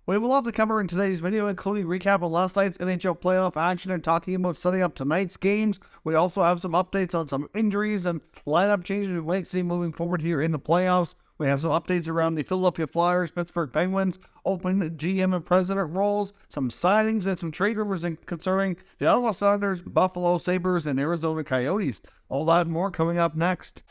We have a lot to cover in today's video, including recap on last night's NHL playoff action and talking about setting up tonight's games. We also have some updates on some injuries and lineup changes we might see moving forward here in the playoffs. We have some updates around the Philadelphia Flyers, Pittsburgh Penguins, open GM and president roles, some signings and some trade rumors concerning the Ottawa Senators, Buffalo Sabres, and Arizona Coyotes. All that and more coming up next.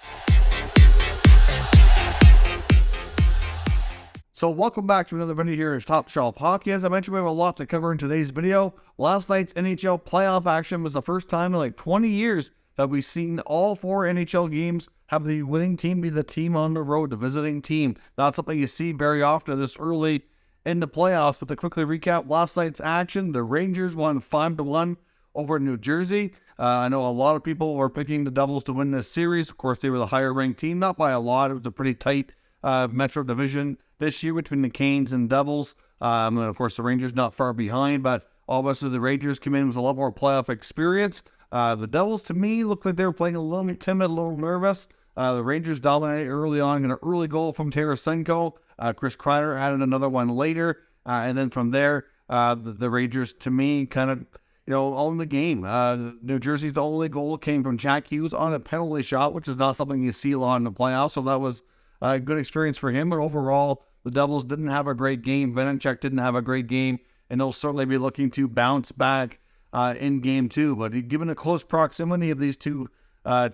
So welcome back to another video here at Top Shelf Hockey. As I mentioned, we have a lot to cover in today's video. Last night's NHL playoff action was the first time in like 20 years that we've seen all four NHL games have the winning team be the team on the road, the visiting team. Not something you see very often this early in the playoffs. But to quickly recap last night's action, the Rangers won 5-1 over New Jersey. I know a lot of people were picking the Devils to win this series. Of course, they were the higher ranked team, not by a lot. It was a pretty tight Metro Division this year between the Canes and Devils. And of course, the Rangers not far behind, but obviously the Rangers came in with a lot more playoff experience. The Devils, to me, looked like they were playing a little timid, a little nervous. The Rangers dominated early on, and an early goal from Tarasenko. Chris Kreider added another one later. And then from there, the Rangers, to me, kind of, owned the game. New Jersey's only goal came from Jack Hughes on a penalty shot, which is not something you see a lot in the playoffs. So that was a good experience for him. But overall, the Devils didn't have a great game. Vanecek didn't have a great game, and they'll certainly be looking to bounce back in game two. But given the close proximity of these two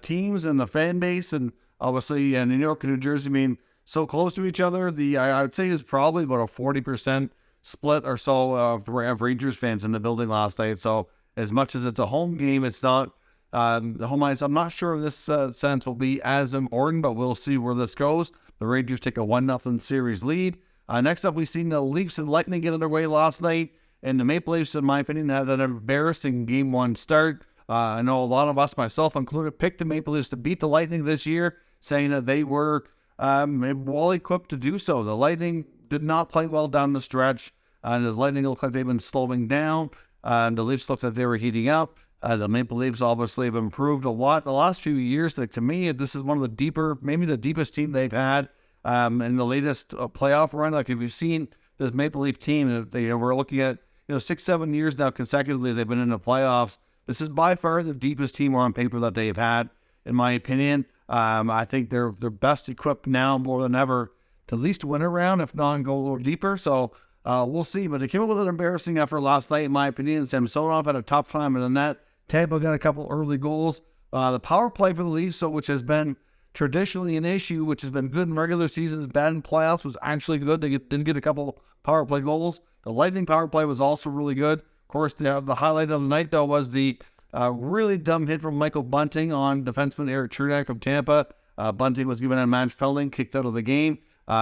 teams and the fan base, and obviously New York and New Jersey being so close to each other, I would say is probably about a 40% split or so of Rangers fans in the building last night. So as much as it's a home game, it's not the home ice. I'm not sure if this sense will be as important, but we'll see where this goes. The Rangers take a 1-0 series lead. Next up, we've seen the Leafs and Lightning get underway last night. And the Maple Leafs, in my opinion, had an embarrassing Game 1 start. I know a lot of us, myself included, picked the Maple Leafs to beat the Lightning this year, saying that they were well-equipped to do so. The Lightning did not play well down the stretch. The Lightning looked like they've been slowing down. The Leafs looked like they were heating up. The Maple Leafs obviously have improved a lot in the last few years. Like, to me, this is one of the deeper, maybe the deepest team they've had in the latest playoff run. Like, if you've seen this Maple Leaf team, we're looking at 6-7 years now consecutively they've been in the playoffs. This is by far the deepest team on paper that they've had, in my opinion. I think they're best equipped now more than ever to at least win a round, if not go a little deeper. So we'll see. But they came up with an embarrassing effort last night, in my opinion. Samsonov had a tough time in the net. Tampa got a couple early goals. The power play for the Leafs, which has been traditionally an issue, which has been good in regular seasons, bad in playoffs, was actually good. They didn't get a couple power play goals. The Lightning power play was also really good. Of course, the highlight of the night, though, was the really dumb hit from Michael Bunting on defenseman Eric Chernak from Tampa. Bunting was given a match felling, kicked out of the game.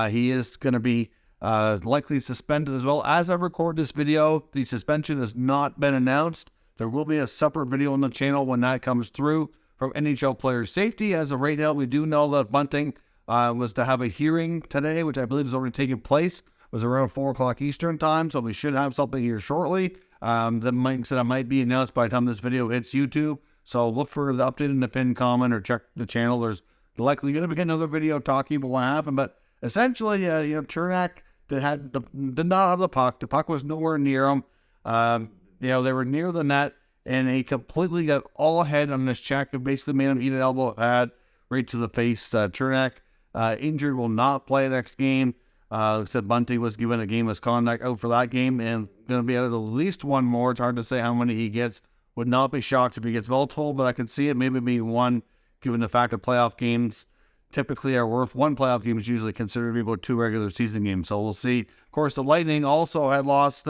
He is going to be likely suspended as well. As I record this video, the suspension has not been announced. There will be a separate video on the channel when that comes through from NHL Player Safety. As of right now, we do know that Bunting was to have a hearing today, which I believe has already taken place. It was around 4 o'clock Eastern time, so we should have something here shortly. That might be announced by the time this video hits YouTube. So look for the update in the pinned comment or check the channel. There's likely going to be another video talking about what happened. But essentially, Chernak did not have the puck. The puck was nowhere near him. They were near the net, and he completely got all ahead on this check and basically made him eat an elbow pad right to the face. Chernak, injured, will not play next game. Said Bunting was given a game misconduct out for that game and going to be out at least one more. It's hard to say how many he gets. Would not be shocked if he gets multiple, but I could see it maybe being one, given the fact that playoff games typically are worth one playoff game is usually considered to be about 2 regular season games. So we'll see. Of course, the Lightning also had lost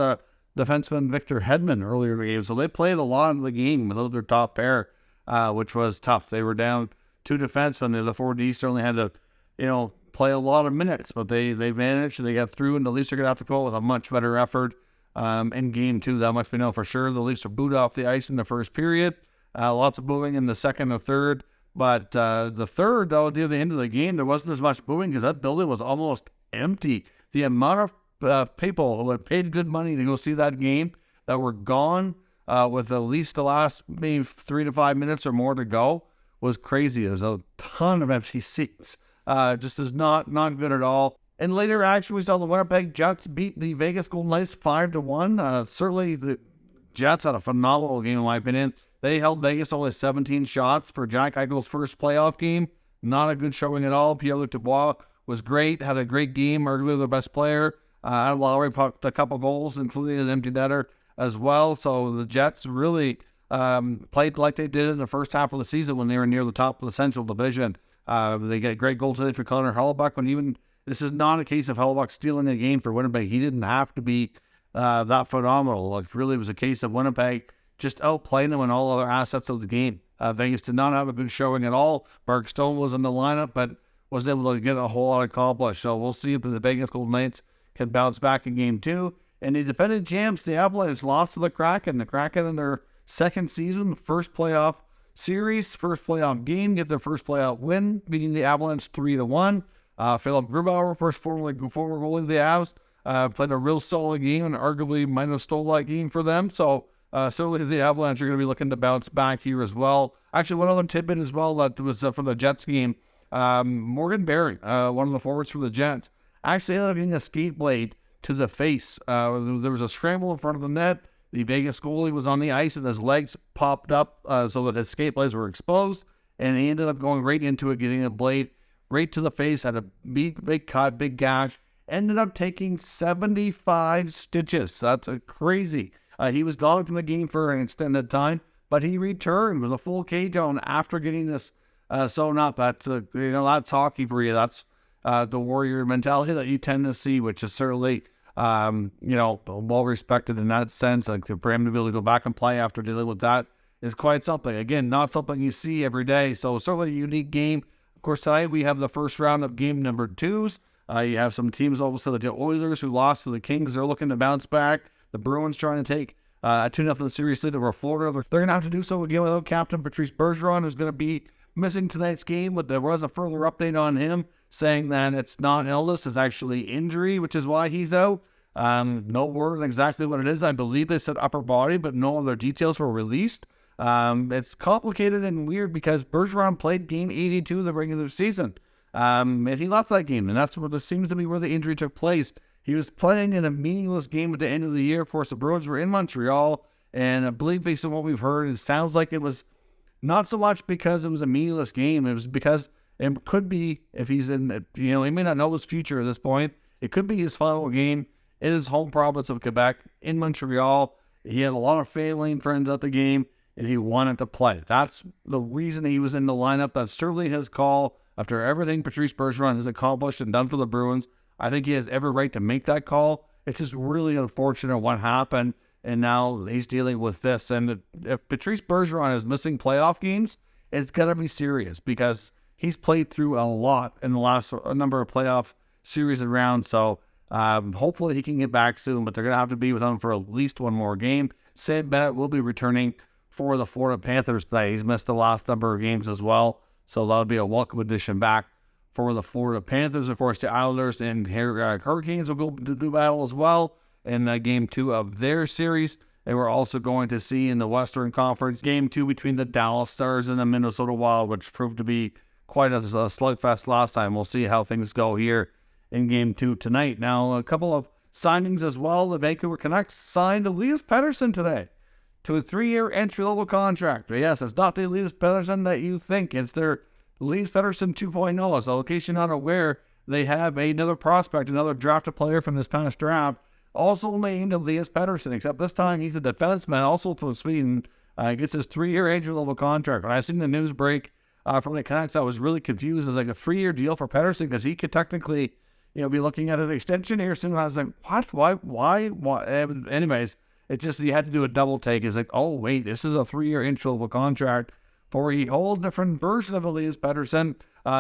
defenseman Victor Hedman earlier in the game. So they played a lot of the game without their top pair, which was tough. They were down 2 defensemen. The 4D certainly had to, play a lot of minutes, but they managed. They got through, and the Leafs are going to have to go out with a much better effort in game 2. That much we know for sure. The Leafs were booed off the ice in the first period. Lots of booing in the second and third. But the third, though, near the end of the game, there wasn't as much booing because that building was almost empty. The amount of people who had paid good money to go see that game that were gone with at least the last maybe 3 to 5 minutes or more to go was crazy. There's a ton of empty seats. Just is not good at all. In later action, we saw the Winnipeg Jets beat the Vegas Golden Knights 5-1. Certainly, the Jets had a phenomenal game, in my opinion. They held Vegas only 17 shots for Jack Eichel's first playoff game. Not a good showing at all. Pierre-Luc Dubois was great, had a great game, arguably their best player. Adam Lowry pucked a couple goals, including an empty netter as well. So the Jets really played like they did in the first half of the season when they were near the top of the Central Division. They get great goaltending for Connor Hellebuyck, but even this is not a case of Hellebuyck stealing a game for Winnipeg. He didn't have to be that phenomenal. Like, really, it was a case of Winnipeg just outplaying them in all other assets of the game. Vegas did not have a good showing at all. Mark Stone was in the lineup, but wasn't able to get a whole lot accomplished. So we'll see if the Vegas Golden Knights can bounce back in Game 2. And the defending champs, the Avalanche, lost to the Kraken. The Kraken in their second season, first playoff series, first playoff game, get their first playoff win, beating the Avalanche 3-1. Philip Grubauer, former goalie of the Avs, played a real solid game and arguably might have stole that game for them. So certainly the Avalanche are going to be looking to bounce back here as well. Actually, one other tidbit as well that was from the Jets game. Morgan Barry, one of the forwards for the Jets, actually ended up getting a skate blade to the face. There was a scramble in front of the net. The Vegas goalie was on the ice and his legs popped up so that his skate blades were exposed. And he ended up going right into it, getting a blade right to the face, had a big cut, big gash. Ended up taking 75 stitches. That's crazy. He was gone from the game for an extended time, but he returned with a full K-tone after getting this sewn up. That's that's hockey for you. That's the warrior mentality that you tend to see, which is certainly well respected in that sense. Like, for him to be able to go back and play after dealing with that is quite something. Again, not something you see every day. So certainly a unique game. Of course, tonight we have the first round of game number 2s. You have some teams, obviously, the Oilers, who lost to the Kings. They're looking to bounce back. The Bruins trying to take a 2-0 series lead over Florida. They're going to have to do so again without captain Patrice Bergeron, who's going to be missing tonight's game. But there was a further update on him saying that it's not illness, it's actually injury, which is why he's out. No word on exactly what it is. I believe they said upper body, but no other details were released. It's complicated and weird because Bergeron played game 82 of the regular season. And he left that game, and that's what it seems to be where the injury took place. He was playing in a meaningless game at the end of the year. Of course, the Bruins were in Montreal, and I believe based on what we've heard, it sounds like it was not so much because it was a meaningless game. It was because it could be, if he's in, he may not know his future at this point. It could be his final game in his home province of Quebec, in Montreal. He had a lot of family friends at the game, and he wanted to play. That's the reason he was in the lineup. That's certainly his call. After everything Patrice Bergeron has accomplished and done for the Bruins, I think he has every right to make that call. It's just really unfortunate what happened, and now he's dealing with this. And if Patrice Bergeron is missing playoff games, it's going to be serious because he's played through a lot in the last number of playoff series and rounds. So hopefully he can get back soon, but they're going to have to be with him for at least one more game. Sam Bennett will be returning for the Florida Panthers today. He's missed the last number of games as well. So that'll be a welcome addition back for the Florida Panthers. Of course, the Islanders and Hurricanes will go to do battle as well in Game 2 of their series. And we're also going to see in the Western Conference Game 2 between the Dallas Stars and the Minnesota Wild, which proved to be quite a slugfest last time. We'll see how things go here in Game 2 tonight. Now, a couple of signings as well. The Vancouver Canucks signed Elias Pettersson today to a 3-year entry-level contract. But yes, it's not the Elias Pettersson that you think. It's their Elias Pettersson 2.0. So in case you're not aware, they have another prospect, another drafted player from this past draft, also named Elias Pettersson, except this time he's a defenseman, also from Sweden. Gets his 3-year entry-level contract. When I seen the news break from the Canucks, I was really confused. It's like a 3-year deal for Pettersson because he could technically, be looking at an extension here soon. I was like, what? Why? Anyways, it's just you had to do a double take. It's like, oh, wait, this is a 3-year entry-level contract for a whole different version of Elias Pettersson.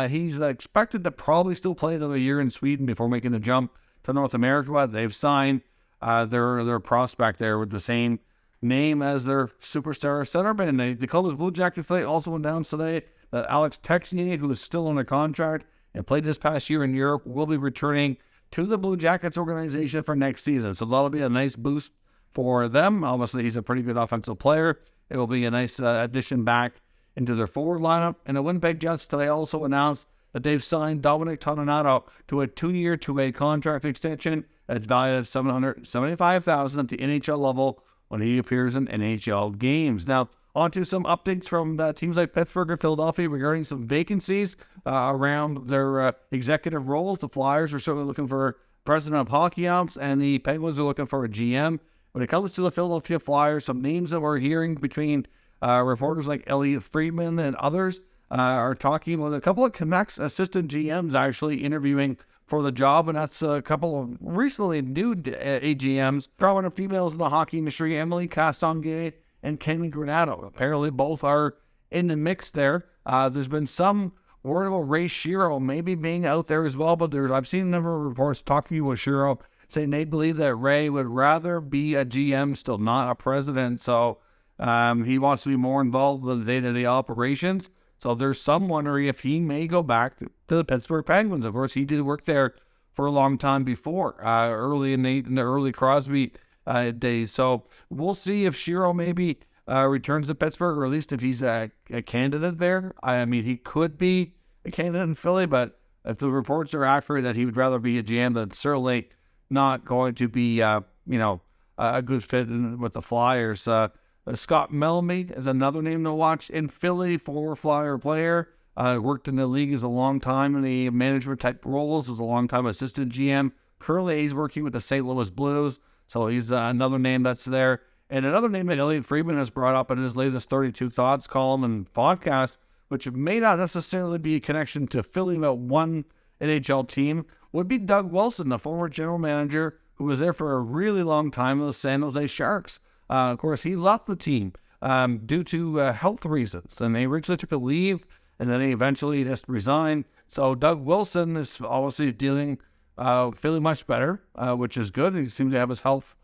He's expected to probably still play another year in Sweden before making the jump to North America. They've signed their prospect there with the same name as their superstar centerman. And the Columbus Blue Jackets also announced today that Alex Texier, who is still under contract and played this past year in Europe, will be returning to the Blue Jackets organization for next season. So that'll be a nice boost for them. Obviously, he's a pretty good offensive player. It will be a nice addition back into their forward lineup. And the Winnipeg Jets today also announced that they've signed Dominic Toninato to a 2-year, 2-way contract extension that's valued at $775,000 at the NHL level when he appears in NHL games. Now, on to some updates from teams like Pittsburgh and Philadelphia regarding some vacancies around their executive roles. The Flyers are certainly looking for president of hockey ops, and the Penguins are looking for a GM. When it comes to the Philadelphia Flyers, some names that we're hearing between reporters like Elliotte Friedman and others are talking about a couple of Canucks assistant GMs actually interviewing for the job, and that's a couple of recently new AGMs, prominent females in the hockey industry, Emily Castonguay and Kenny Granato. Apparently both are in the mix there. There's been some word about Ray Shero maybe being out there as well, but I've seen a number of reports talking with Shero saying they believe that Ray would rather be a GM, still not a president, so he wants to be more involved with the day-to-day operations. So there's some wondering if he may go back to the Pittsburgh Penguins. Of course, he did work there for a long time before, early in the early Crosby days. So we'll see if Shero maybe returns to Pittsburgh, or at least if he's a candidate there. I mean, he could be a candidate in Philly, but if the reports are accurate that he would rather be a GM, that's certainly not going to be, a good fit with the Flyers. Scott Melamy is another name to watch in Philly, former Flyer player. Worked in the league as a long time in the management type roles, as a long time assistant GM. Currently, he's working with the St. Louis Blues, so he's another name that's there. And another name that Elliotte Friedman has brought up in his latest 32 Thoughts column and podcast, which may not necessarily be a connection to Philly, but one NHL team, would be Doug Wilson, the former general manager who was there for a really long time with the San Jose Sharks. Of course, he left the team due to health reasons, and they originally took a leave, and then he eventually just resigned. So Doug Wilson is obviously feeling much better, which is good. He seems to have his health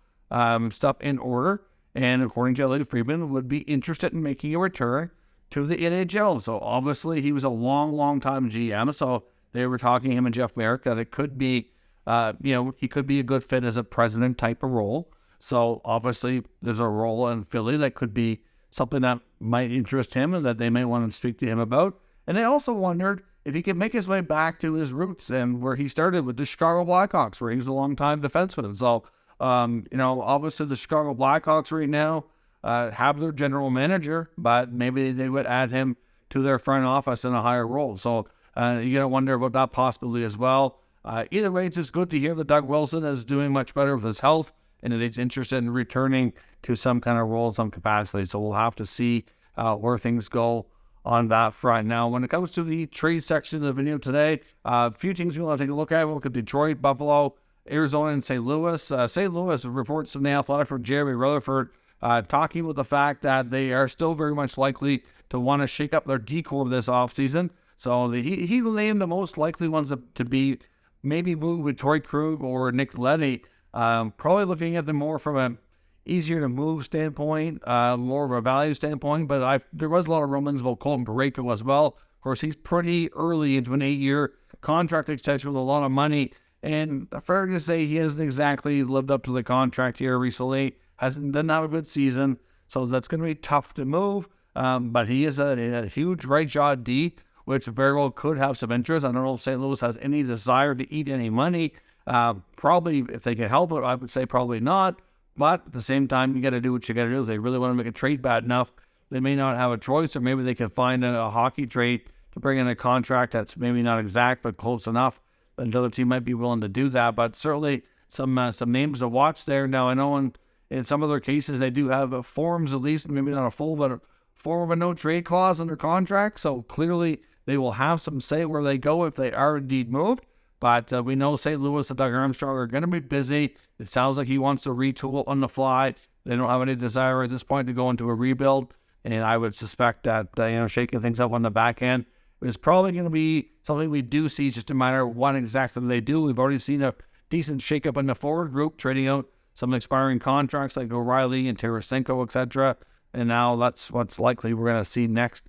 stuff in order, and according to Elliotte Friedman, would be interested in making a return to the NHL. So obviously, he was a long time GM, so they were talking to him and Jeff Merrick that it could be, he could be a good fit as a president type of role. So obviously there's a role in Philly that could be something that might interest him and that they may want to speak to him about. And they also wondered if he could make his way back to his roots and where he started with the Chicago Blackhawks, where he was a long-time defenseman. So, obviously the Chicago Blackhawks right now have their general manager, but maybe they would add him to their front office in a higher role. So you got to wonder about that possibility as well. Either way, it's just good to hear that Doug Wilson is doing much better with his health, and that he's interested in returning to some kind of role, some capacity. So we'll have to see where things go on that front. Now, when it comes to the trade section of the video today, a few teams we want to take a look at. We'll look at Detroit, Buffalo, Arizona, and St. Louis. St. Louis reports from the Athletic from Jeremy Rutherford talking about the fact that they are still very much likely to want to shake up their decor this offseason. So he named the most likely ones to be maybe move with Troy Krug or Nick Leddy. Probably looking at them more from an easier to move standpoint, more of a value standpoint, but there was a lot of rumblings about Colton Parayko as well. Of course, he's pretty early into an 8-year contract extension with a lot of money, and fair to say he hasn't exactly lived up to the contract here recently, didn't have a good season, so that's going to be tough to move, but he is a huge right jaw D, which very well could have some interest. I don't know if St. Louis has any desire to eat any money. Probably, if they can help it, I would say probably not. But at the same time, you got to do what you got to do. If they really want to make a trade bad enough, they may not have a choice, or maybe they can find a hockey trade to bring in a contract that's maybe not exact but close enough. Another team might be willing to do that. But certainly some names to watch there. Now, I know in some other cases they do have forms, at least maybe not a full, but a form of a no trade clause in their contract. So clearly they will have some say where they go if they are indeed moved. But we know St. Louis and Doug Armstrong are going to be busy. It sounds like he wants to retool on the fly. They don't have any desire at this point to go into a rebuild. And I would suspect that, shaking things up on the back end is probably going to be something we do see, just a matter of what exactly they do. We've already seen a decent shakeup in the forward group, trading out some expiring contracts like O'Reilly and Tarasenko, etc. And now that's what's likely we're going to see next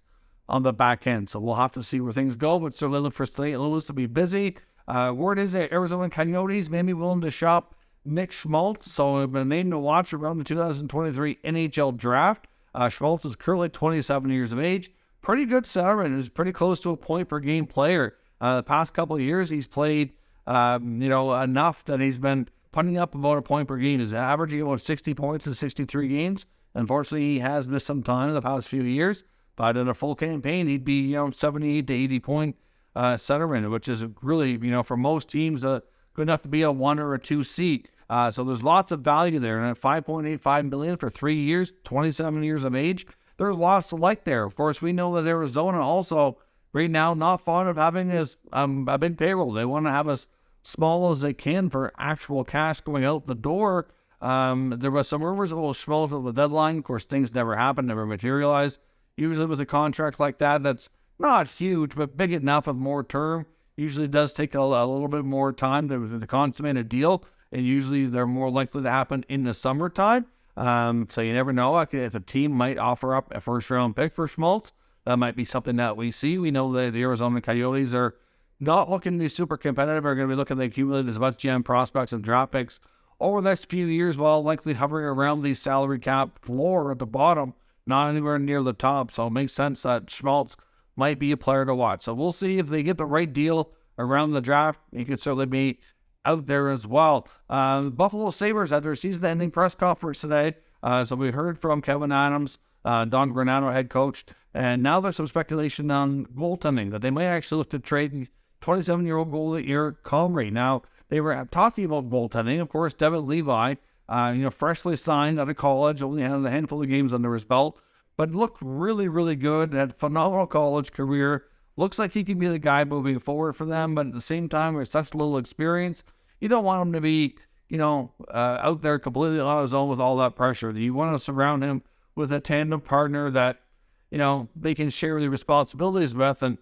on the back end. So we'll have to see where things go. But certainly look for St. Louis to be busy. Word is that Arizona Coyotes may be willing to shop Nick Schmaltz, so a name to watch around the 2023 NHL draft. Schmaltz is currently 27 years of age. Pretty good salary and is pretty close to a point per game player. The past couple of years, he's played, enough that he's been putting up about a point per game. He's averaging about 60 points in 63 games. Unfortunately, he has missed some time in the past few years, but in a full campaign, he'd be 78 to 80 point centerman, which is really, for most teams, good enough to be a 1 or a 2 seed. So there's lots of value there. And at $5.85 million for 3 years, 27 years of age, there's lots to like there. Of course, we know that Arizona also, right now, not fond of having a big payroll. They want to have as small as they can for actual cash going out the door. There was some rumors about Schmaltz at the deadline. Of course, things never happened, never materialized. Usually with a contract like that, that's not huge, but big enough with more term, usually does take a little bit more time to consummate a deal, and usually they're more likely to happen in the summertime. So you never know if a team might offer up a first-round pick for Schmaltz. That might be something that we see. We know that the Arizona Coyotes are not looking to be super competitive, are going to be looking to accumulate as much GM prospects and draft picks over the next few years, while likely hovering around the salary cap floor at the bottom, not anywhere near the top. So it makes sense that Schmaltz might be a player to watch. So we'll see if they get the right deal around the draft. He could certainly be out there as well. Buffalo Sabres had their season-ending press conference today. So we heard from Kevin Adams, Don Granato, head coach, and now there's some speculation on goaltending that they might actually look to trade 27-year-old goalie Eric Comrie. Now, they were talking about goaltending. Of course, Devin Levi, freshly signed out of college, only has a handful of games under his belt, but looked really, really good, had a phenomenal college career. Looks like he can be the guy moving forward for them, but at the same time, with such little experience, you don't want him to be, out there completely on his own with all that pressure. You want to surround him with a tandem partner that, they can share the responsibilities with. And,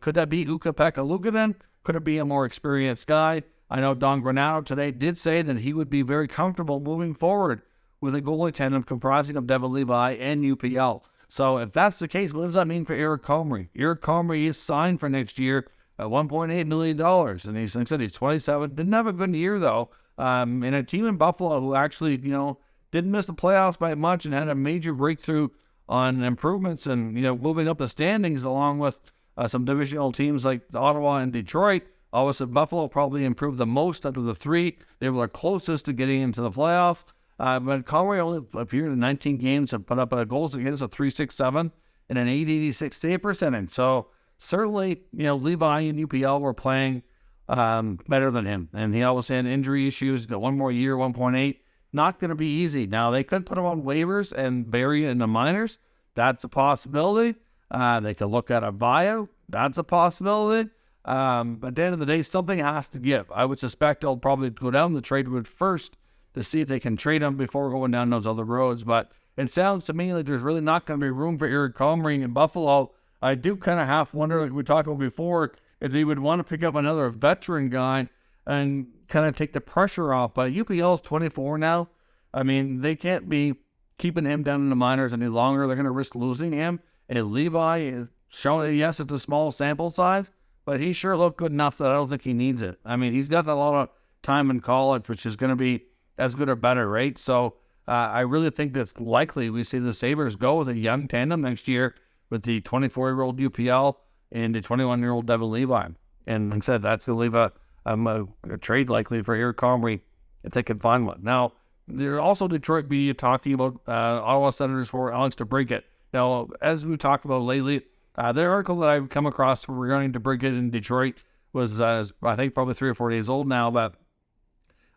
could that be Ukko-Pekka Luukkonen? Could it be a more experienced guy? I know Don Granato today did say that he would be very comfortable moving forward with a goalie tandem comprising of Devin Levi and UPL. So if that's the case, what does that mean for Eric Comrie? Eric Comrie is signed for next year at $1.8 million. And he's, like I said, he's 27. Didn't have a good year, though. In a team in Buffalo who actually, didn't miss the playoffs by much and had a major breakthrough on improvements and, moving up the standings along with some divisional teams like Ottawa and Detroit. Obviously, Buffalo probably improved the most out of the three. They were the closest to getting into the playoffs. But Comrie only appeared in 19 games and put up goals against a .367 and an .886 save percentage. So certainly, Levi and UPL were playing better than him. And he always had injury issues. Got one more year, 1.8. Not going to be easy. Now, they could put him on waivers and bury it in the minors. That's a possibility. They could look at a buyout. That's a possibility. But at the end of the day, something has to give. I would suspect they'll probably go down the trade route first to see if they can trade him before going down those other roads. But it sounds to me like there's really not going to be room for Eric Comrie in Buffalo. I do kind of half wonder, like we talked about before, if they would want to pick up another veteran guy and kind of take the pressure off. But UPL is 24 now. I mean, they can't be keeping him down in the minors any longer. They're going to risk losing him. And Levi is showing, yes, it's a small sample size, but he sure looked good enough that I don't think he needs it. I mean, he's got a lot of time in college, which is going to be as good or better, right? So I really think that's likely we see the Sabres go with a young tandem next year with the 24-year-old UPL and the 21-year-old Devin Levi. And like I said, that's going to leave a trade likely for Eric Comrie if they can find one. Now, there are also Detroit media talking about Ottawa Senators for Alex DeBrincat. Now, as we talked about lately, the article that I've come across regarding DeBrincat in Detroit was, I think, probably 3 or 4 days old now. But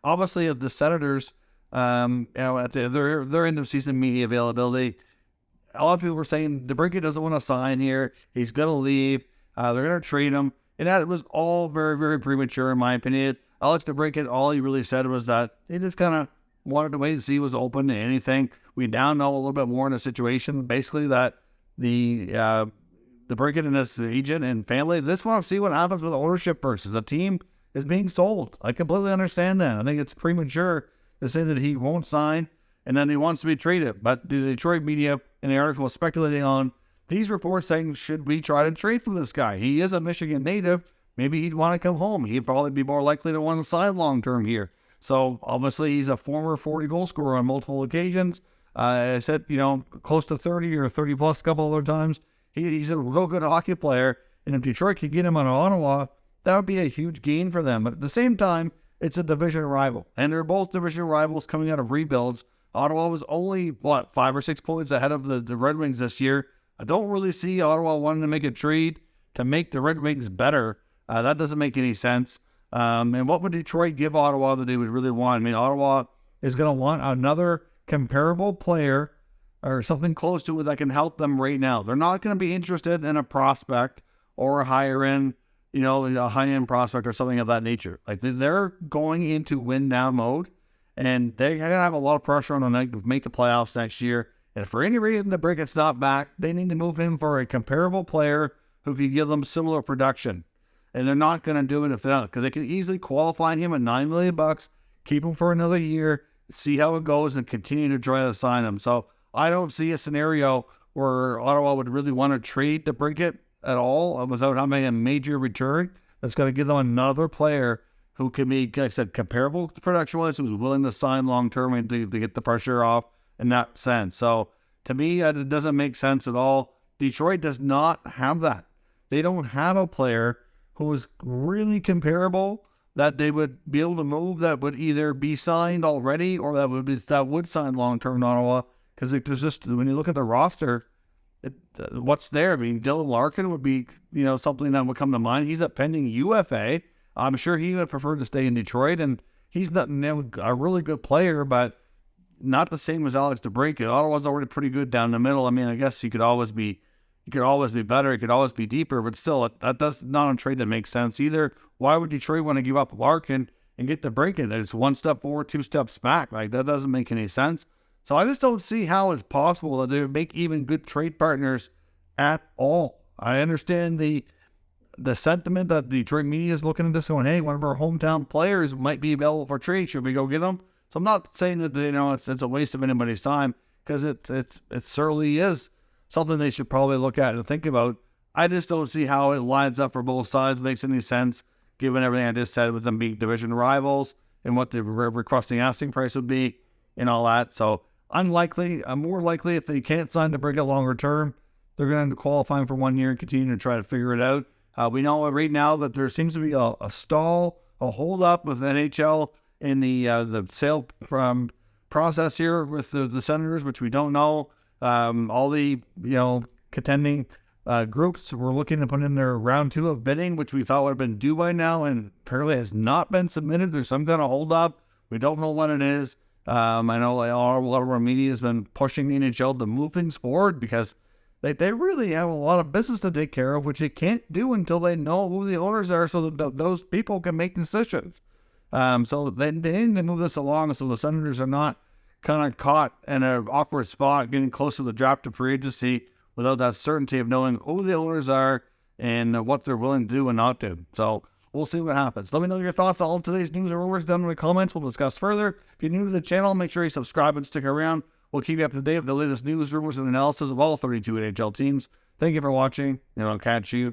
obviously, the Senators, at their end of season media availability, a lot of people were saying DeBrincat doesn't want to sign here. He's going to leave. They're going to trade him. And that was all very, very premature, in my opinion. Alex DeBrincat, all he really said was that he just kind of wanted to wait and see was open to anything. We now know a little bit more in the situation, basically that the DeBrincat and his agent and family just want to see what happens with ownership versus a team is being sold. I completely understand that. I think it's premature to say that he won't sign and then he wants to be traded. But the Detroit media in the article was speculating on these reports saying, should we try to trade for this guy? He is a Michigan native. Maybe he'd want to come home. He'd probably be more likely to want to sign long-term here. So obviously he's a former 40 goal scorer on multiple occasions. I said, close to 30 or 30 plus a couple other times. He's a real good hockey player. And if Detroit could get him on Ottawa, that would be a huge gain for them. But at the same time, it's a division rival. And they're both division rivals coming out of rebuilds. Ottawa was only, 5 or 6 points ahead of the Red Wings this year. I don't really see Ottawa wanting to make a trade to make the Red Wings better. That doesn't make any sense. And what would Detroit give Ottawa that they would really want? I mean, Ottawa is going to want another comparable player or something close to it that can help them right now. They're not going to be interested in a prospect or a higher-end, a high-end prospect or something of that nature. Like, they're going into win-now mode, and they're going to have a lot of pressure on them to make the playoffs next year. And if for any reason the Bricket's not back, they need to move him for a comparable player who can give them similar production. And they're not going to do it if they're not, because they can easily qualify him at $9 million, keep him for another year, see how it goes, and continue to try to sign him. So I don't see a scenario where Ottawa would really want to trade the Bricket at all without having a major return that's going to give them another player who can be, like I said, comparable to production-wise, who's willing to sign long-term and to get the pressure off in that sense. So to me, it doesn't make sense at all. Detroit does not have that. They don't have a player who is really comparable that they would be able to move, that would either be signed already or that would sign long-term in Ottawa. Because there's just, when you look at the roster, what's there? I mean, Dylan Larkin would be, something that would come to mind. He's a pending UFA. I'm sure he would prefer to stay in Detroit, and he's not a really good player, but not the same as Alex DeBrincat. Ottawa's already pretty good down the middle. I mean, I guess he could always be better. He could always be deeper, but still, that does not a trade that makes sense either. Why would Detroit want to give up Larkin and get DeBrincat? It's 1 step forward, 2 steps back. Like, that doesn't make any sense. So I just don't see how it's possible that they would make even good trade partners at all. I understand the sentiment that the Detroit media is looking at this going, hey, one of our hometown players might be available for trade. Should we go get them? So I'm not saying that, it's a waste of anybody's time, because it certainly is something they should probably look at and think about. I just don't see how it lines up for both sides, makes any sense, given everything I just said with them being division rivals and what the requesting asking price would be and all that. So I'm more likely if they can't sign to break it longer term, they're going to end up qualifying for 1 year and continue to try to figure it out. We know right now that there seems to be a stall, a hold up with NHL in the sale process here with the Senators, which we don't know. All the contending groups were looking to put in their round 2 of bidding, which we thought would have been due by now, and apparently has not been submitted. There's some kind of hold up. We don't know what it is. I know a lot of our media has been pushing the NHL to move things forward because they really have a lot of business to take care of, which they can't do until they know who the owners are, so that those people can make decisions. So they need to move this along so the Senators are not kind of caught in an awkward spot getting close to the draft of free agency without that certainty of knowing who the owners are and what they're willing to do and not do. So we'll see what happens. Let me know your thoughts on all of today's news and rumors down in the comments. We'll discuss further. If you're new to the channel, make sure you subscribe and stick around. We'll keep you up to date with the latest news, rumors, and analysis of all 32 NHL teams. Thank you for watching, and I'll catch you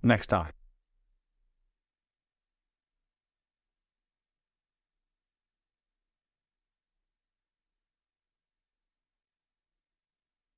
next time.